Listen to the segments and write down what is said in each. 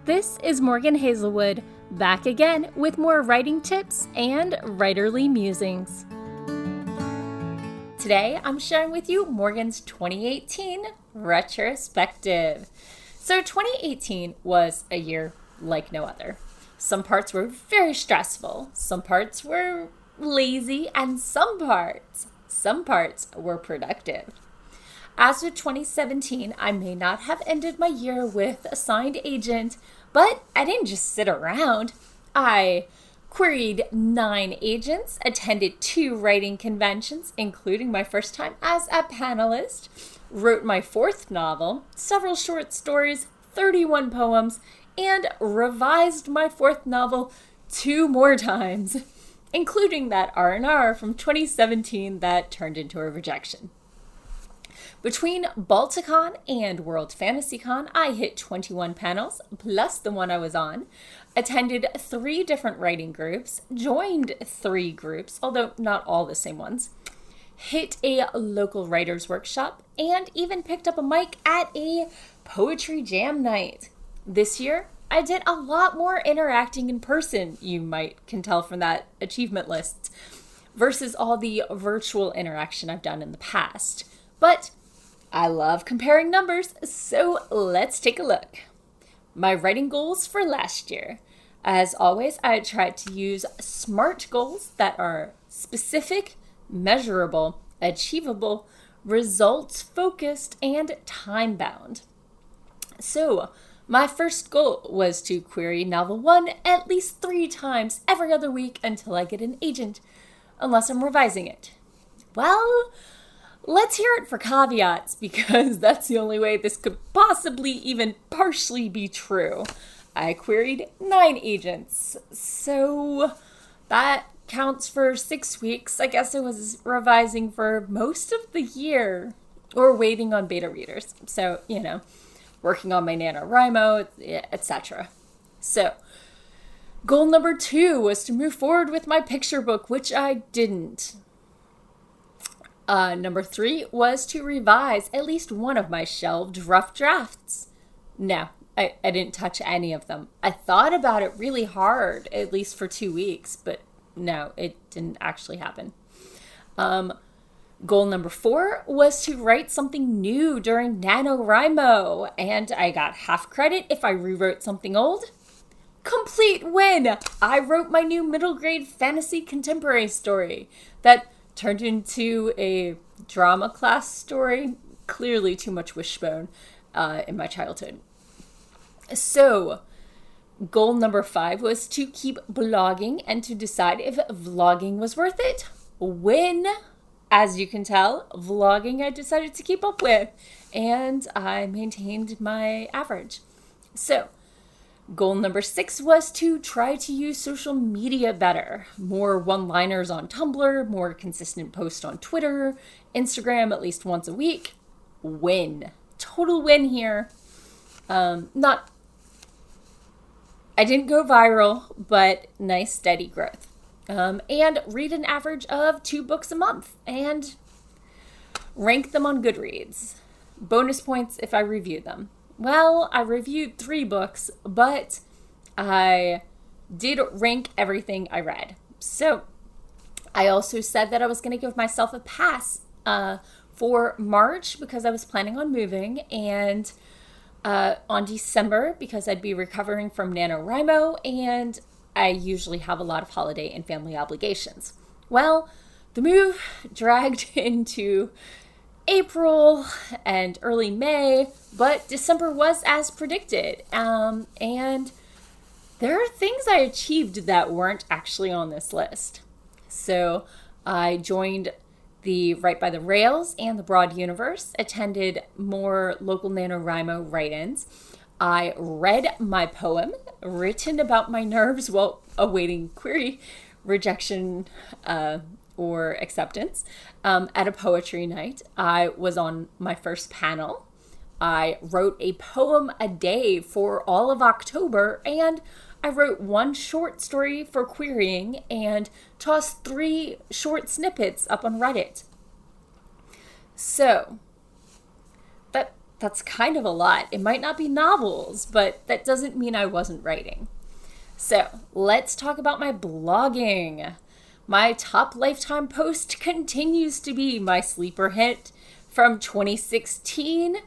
This is Morgan Hazelwood, back again with more writing tips and writerly musings. Today, I'm sharing with you Morgan's 2018 retrospective. So 2018 was a year like no other. Some parts were very stressful, some parts were lazy, and some parts were productive. As with 2017, I may not have ended my year with a signed agent, but I didn't just sit around. I queried 9 agents, attended 2 writing conventions, including my first time as a panelist, wrote my 4th novel, several short stories, 31 poems, and revised my 4th novel 2 more times, including that R&R from 2017 that turned into a rejection. Between Balticon and World Fantasy Con, I hit 21 panels, plus the one I was on, attended 3 different writing groups, joined 3 groups, although not all the same ones, hit a local writers workshop, and even picked up a mic at a poetry jam night. This year, I did a lot more interacting in person, you can tell from that achievement list, versus all the virtual interaction I've done in the past. But I love comparing numbers, so let's take a look. My writing goals for last year. As always, I tried to use SMART goals that are specific, measurable, achievable, results-focused, and time-bound. So, my first goal was to query novel 1 at least 3 times every other week until I get an agent, unless I'm revising it. Well, let's hear it for caveats, because that's the only way this could possibly even partially be true. I queried 9 agents, so that counts for 6 weeks. I guess I was revising for most of the year, or waiting on beta readers. So, working on my NaNoWriMo, etc. So, goal number 2 was to move forward with my picture book, which I didn't. Number 3 was to revise at least one of my shelved rough drafts. No, I didn't touch any of them. I thought about it really hard, at least for 2 weeks, but no, it didn't actually happen. Goal number 4 was to write something new during NaNoWriMo, and I got half credit if I rewrote something old. Complete win! I wrote my new middle grade fantasy contemporary story that turned into a drama class story. Clearly too much wishbone in my childhood. So, goal number 5 was to keep blogging and to decide if vlogging was worth it. Win! As you can tell, vlogging I decided to keep up with, and I maintained my average. So, goal number 6 was to try to use social media better. More one-liners on Tumblr, more consistent posts on Twitter, Instagram at least once a week. Win. Total win here. I didn't go viral, but nice steady growth. And read an average of 2 books a month and rank them on Goodreads. Bonus points if I review them. Well, I reviewed 3 books, but I did rank everything I read. So I also said that I was going to give myself a pass for March because I was planning on moving, and on December because I'd be recovering from NaNoWriMo, and I usually have a lot of holiday and family obligations. Well, the move dragged into April and early May, but December was as predicted. And there are things I achieved that weren't actually on this list. So I joined the Write by the Rails and the Broad Universe, attended more local NaNoWriMo write-ins. I read my poem, written about my nerves while awaiting query, rejection, or acceptance, at a poetry night. I was on my first panel. I wrote a poem a day for all of October, and I wrote 1 short story for querying and tossed 3 short snippets up on Reddit. So, that's kind of a lot. It might not be novels, but that doesn't mean I wasn't writing. So let's talk about my blogging. My top lifetime post continues to be my sleeper hit from 2016.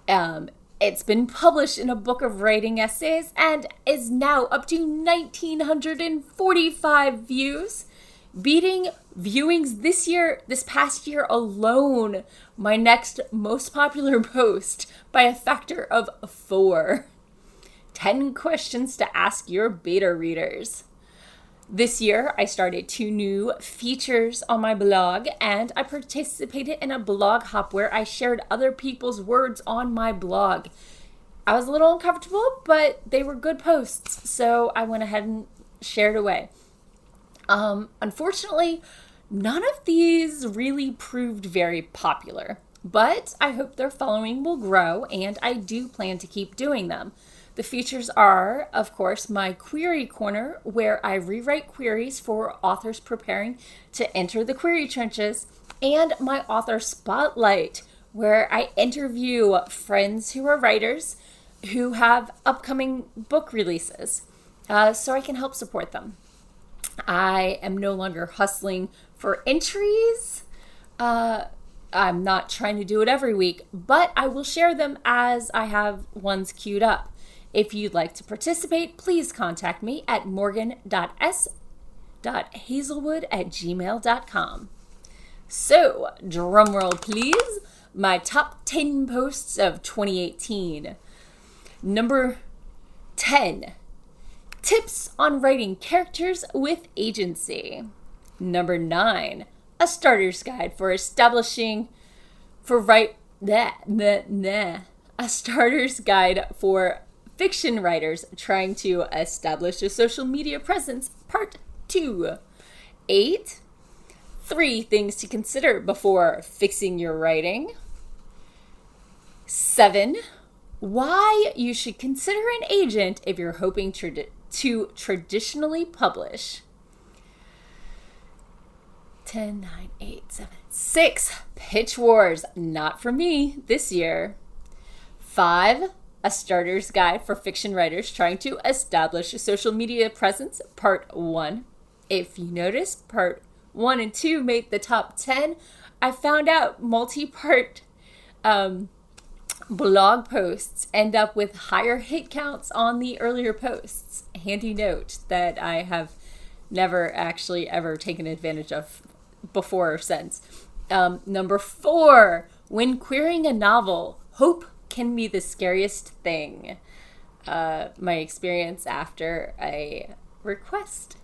It's been published in a book of writing essays and is now up to 1,945 views, beating viewings this past year alone, my next most popular post by a factor of 4. 10 questions to ask your beta readers. This year, I started 2 new features on my blog, and I participated in a blog hop where I shared other people's words on my blog. I was a little uncomfortable, but they were good posts, so I went ahead and shared away. Unfortunately, none of these really proved very popular, but I hope their following will grow, and I do plan to keep doing them. The features are, of course, my query corner, where I rewrite queries for authors preparing to enter the query trenches, and my author spotlight, where I interview friends who are writers who have upcoming book releases, so I can help support them. I am no longer hustling for entries. I'm not trying to do it every week, but I will share them as I have ones queued up. If you'd like to participate, please contact me at morgan.s.hazelwood@gmail.com. So, drumroll please, my top 10 posts of 2018. Number 10, tips on writing characters with agency. Number 9, a starter's guide for establishing, a starter's guide for fiction writers trying to establish a social media presence, part 2. 8, 3 things to consider before fixing your writing. 7, why you should consider an agent if you're hoping to traditionally publish. 10, 9, 8, 7, 6, pitch wars, not for me this year. 5, a starter's guide for fiction writers trying to establish a social media presence, part 1. If you notice, part 1 and 2 made the top 10. I found out multi-part blog posts end up with higher hit counts on the earlier posts. Handy note that I have never actually ever taken advantage of before or since. Number 4, when querying a novel, hope can be the scariest thing. My experience after a request.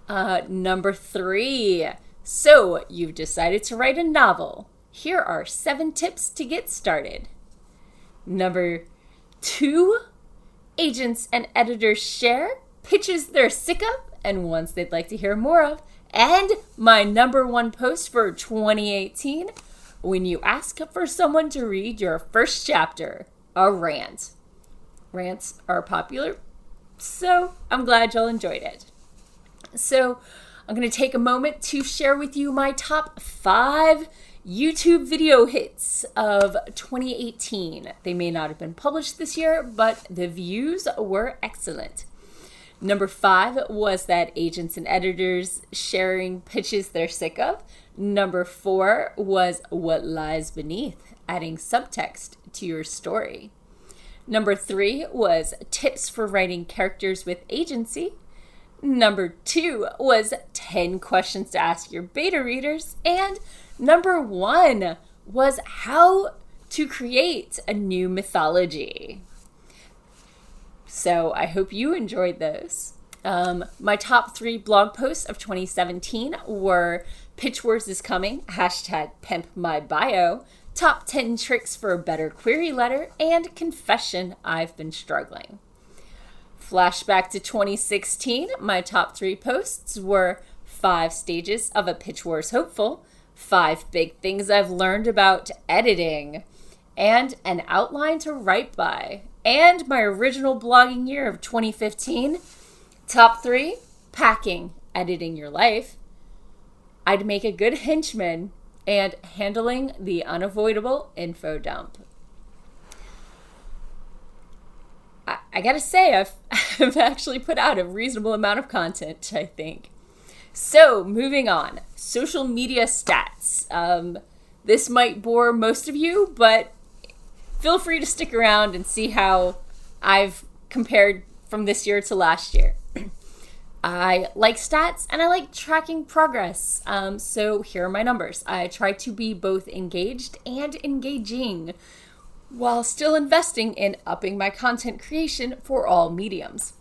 Number 3, so you've decided to write a novel. Here are 7 tips to get started. Number 2, agents and editors share pitches they're sick of and ones they'd like to hear more of. And my number 1 post for 2018, when you ask for someone to read your first chapter, a rant. Rants are popular, so I'm glad y'all enjoyed it. So I'm going to take a moment to share with you my top 5 YouTube video hits of 2018. They may not have been published this year, but the views were excellent. Number 5 was that agents and editors sharing pitches they're sick of. Number 4 was what lies beneath, adding subtext to your story. Number 3 was tips for writing characters with agency. Number 2 was 10 questions to ask your beta readers. And number 1 was how to create a new mythology. So I hope you enjoyed those. My top 3 blog posts of 2017 were Pitch Wars is Coming, #PimpMyBio, Top 10 Tricks for a Better Query Letter, and Confession, I've Been Struggling. Flashback to 2016, my top 3 posts were 5 Stages of a Pitch Wars Hopeful, 5 Big Things I've Learned About Editing, and An Outline to Write By. And my original blogging year of 2015, top 3, Packing, Editing Your Life, I'd Make a Good Henchman, and Handling the Unavoidable Info Dump. I gotta say, I've actually put out a reasonable amount of content, I think. So, moving on. Social media stats. This might bore most of you, but feel free to stick around and see how I've compared from this year to last year. I like stats and I like tracking progress. So here are my numbers. I try to be both engaged and engaging while still investing in upping my content creation for all mediums.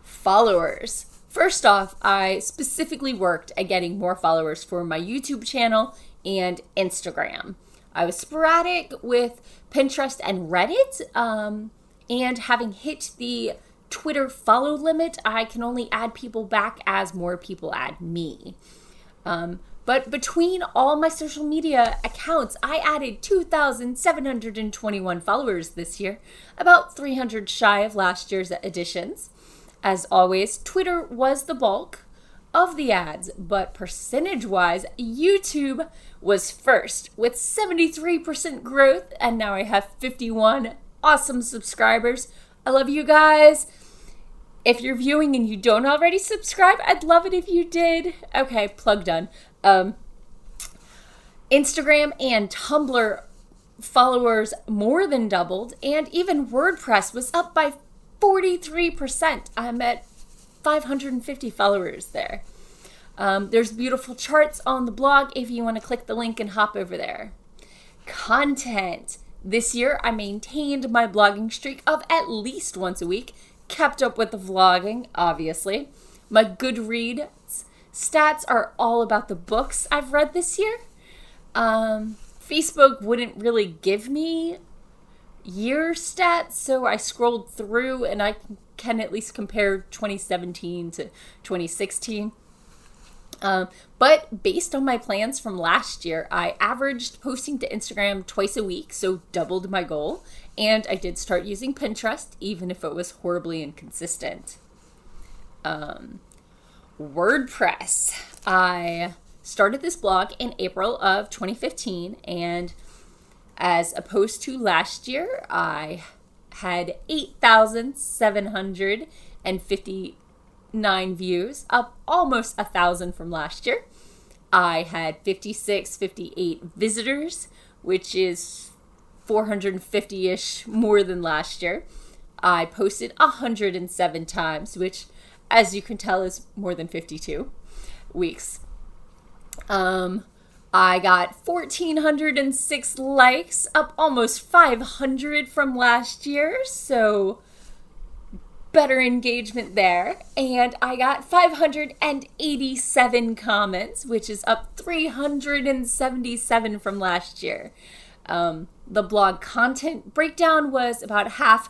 Followers. First off, I specifically worked at getting more followers for my YouTube channel and Instagram. I was sporadic with Pinterest and Reddit, and having hit the Twitter follow limit, I can only add people back as more people add me. But between all my social media accounts, I added 2,721 followers this year, about 300 shy of last year's additions. As always, Twitter was the bulk of the ads, but percentage-wise, YouTube was first with 73% growth, and now I have 51 awesome subscribers. I love you guys. If you're viewing and you don't already subscribe, I'd love it if you did. Okay, plug done. Instagram and Tumblr followers more than doubled, and even WordPress was up by 43%. I'm at 550 followers there. There's beautiful charts on the blog if you want to click the link and hop over there. Content. This year, I maintained my blogging streak of at least once a week, kept up with the vlogging, obviously. My Goodreads stats are all about the books I've read this year. Facebook wouldn't really give me year stats, so I scrolled through and I can at least compare 2017 to 2016. But based on my plans from last year, I averaged posting to Instagram twice a week, so doubled my goal. And I did start using Pinterest, even if it was horribly inconsistent. WordPress. I started this blog in April of 2015, and as opposed to last year, I had 8,759 views, up almost 1,000 from last year. I had 58 visitors, which is 450-ish more than last year. I posted 107 times, which, as you can tell, is more than 52 weeks. I got 1,406 likes, up almost 500 from last year, so better engagement there. And I got 587 comments, which is up 377 from last year. The blog content breakdown was about half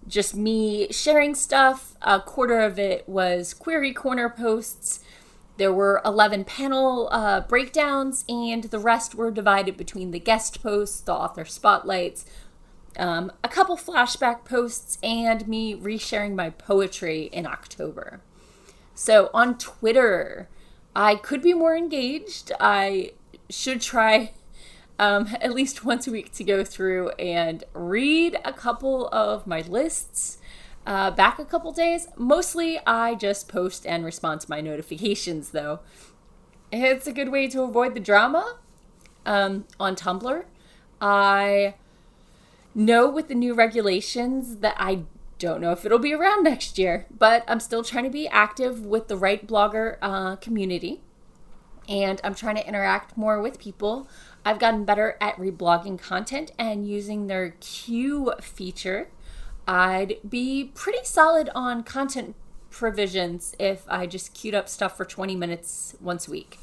just me sharing stuff. A quarter of it was Query Corner posts. There were 11 panel breakdowns, and the rest were divided between the guest posts, the author spotlights, a couple flashback posts, and me resharing my poetry in October. So on Twitter, I could be more engaged. I should try at least once a week to go through and read a couple of my lists. Back a couple days. Mostly I just post and respond to my notifications, though. It's a good way to avoid the drama. On Tumblr, I know with the new regulations that I don't know if it'll be around next year, but I'm still trying to be active with the right blogger community, and I'm trying to interact more with people. I've gotten better at reblogging content and using their queue feature. I'd be pretty solid on content provisions if I just queued up stuff for 20 minutes once a week.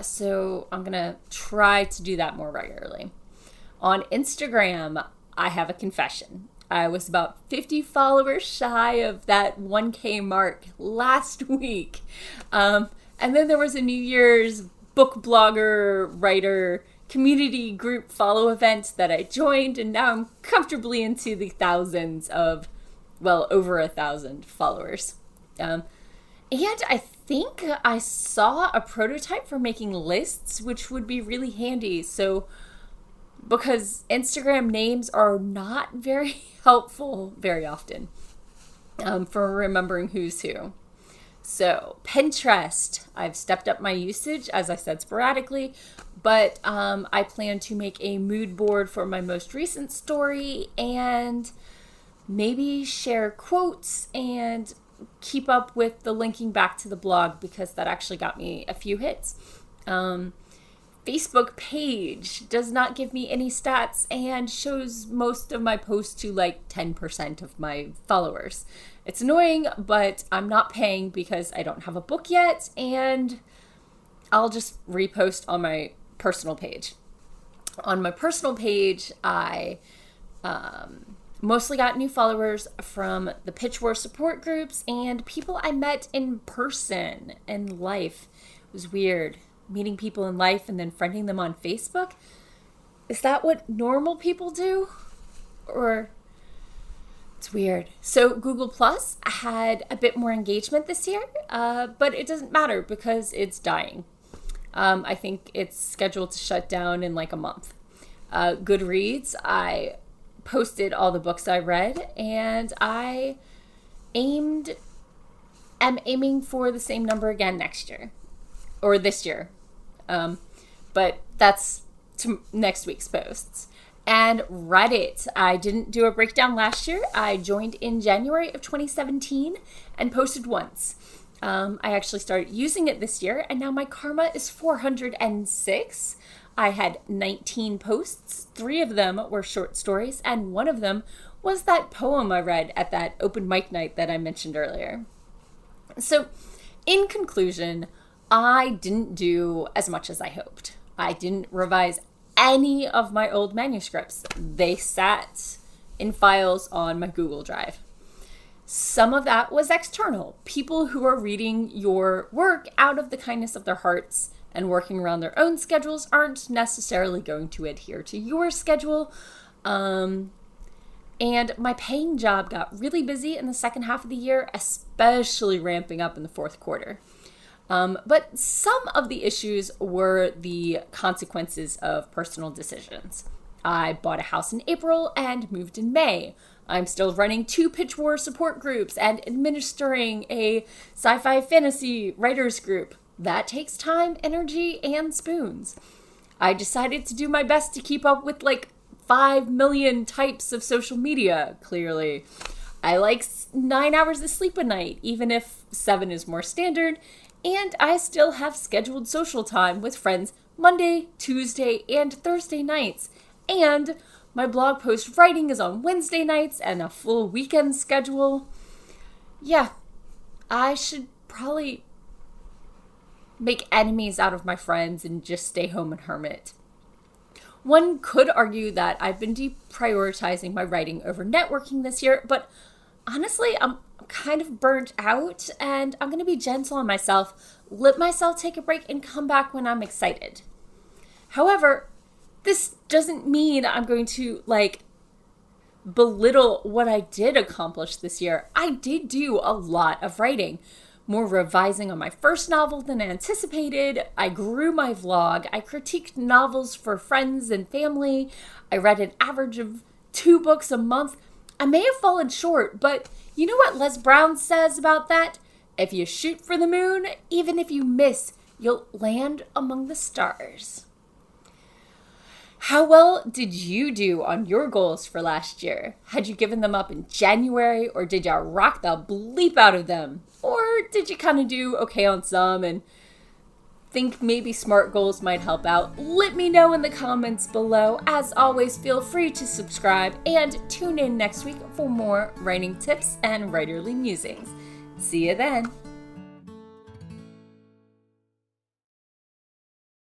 So I'm going to try to do that more regularly. On Instagram, I have a confession. I was about 50 followers shy of that 1K mark last week. And then there was a New Year's book blogger, writer, community group follow event that I joined, and now I'm comfortably into the thousands of, well, over 1,000 followers. And I think I saw a prototype for making lists, which would be really handy. So because Instagram names are not very helpful very often for remembering who's who. So Pinterest, I've stepped up my usage, as I said, sporadically, but I plan to make a mood board for my most recent story and maybe share quotes and keep up with the linking back to the blog, because that actually got me a few hits. Facebook page does not give me any stats and shows most of my posts to like 10% of my followers. It's annoying, but I'm not paying because I don't have a book yet, and I'll just repost on my personal page. On my personal page, I mostly got new followers from the pitch war support groups and people I met in person in life. It was weird meeting people in life and then friending them on Facebook. Is that what normal people do? Or it's weird. So Google Plus had a bit more engagement this year, but it doesn't matter because it's dying. I think it's scheduled to shut down in like a month. Goodreads, I posted all the books I read, and I am aiming for the same number again next year or this year. But that's to next week's posts. And Reddit, I didn't do a breakdown last year. I joined in January of 2017 and posted once. I actually started using it this year, and now my karma is 406. I had 19 posts. 3 of them were short stories, and 1 of them was that poem I read at that open mic night that I mentioned earlier. So, in conclusion, I didn't do as much as I hoped. I didn't revise any of my old manuscripts. They sat in files on my Google Drive. Some of that was external. People who are reading your work out of the kindness of their hearts and working around their own schedules aren't necessarily going to adhere to your schedule. And my paying job got really busy in the second half of the year, especially ramping up in the fourth quarter. But some of the issues were the consequences of personal decisions. I bought a house in April and moved in May. I'm still running 2 pitch war support groups and administering a sci-fi fantasy writers group. That takes time, energy, and spoons. I decided to do my best to keep up with like 5 million types of social media, clearly. I like 9 hours of sleep a night, even if 7 is more standard. And I still have scheduled social time with friends Monday, Tuesday, and Thursday nights. And my blog post writing is on Wednesday nights and a full weekend schedule. Yeah, I should probably make enemies out of my friends and just stay home and hermit. One could argue that I've been deprioritizing my writing over networking this year, but honestly, I'm kind of burnt out, and I'm going to be gentle on myself, let myself take a break, and come back when I'm excited. However, this doesn't mean I'm going to, belittle what I did accomplish this year. I did do a lot of writing. More revising on my first novel than anticipated. I grew my vlog. I critiqued novels for friends and family. I read an average of 2 books a month. I may have fallen short, but you know what Les Brown says about that? If you shoot for the moon, even if you miss, you'll land among the stars. How well did you do on your goals for last year? Had you given them up in January, or did you rock the bleep out of them? Or did you kind of do okay on some and think maybe SMART goals might help out? Let me know in the comments below. As always, feel free to subscribe and tune in next week for more writing tips and writerly musings. See you then.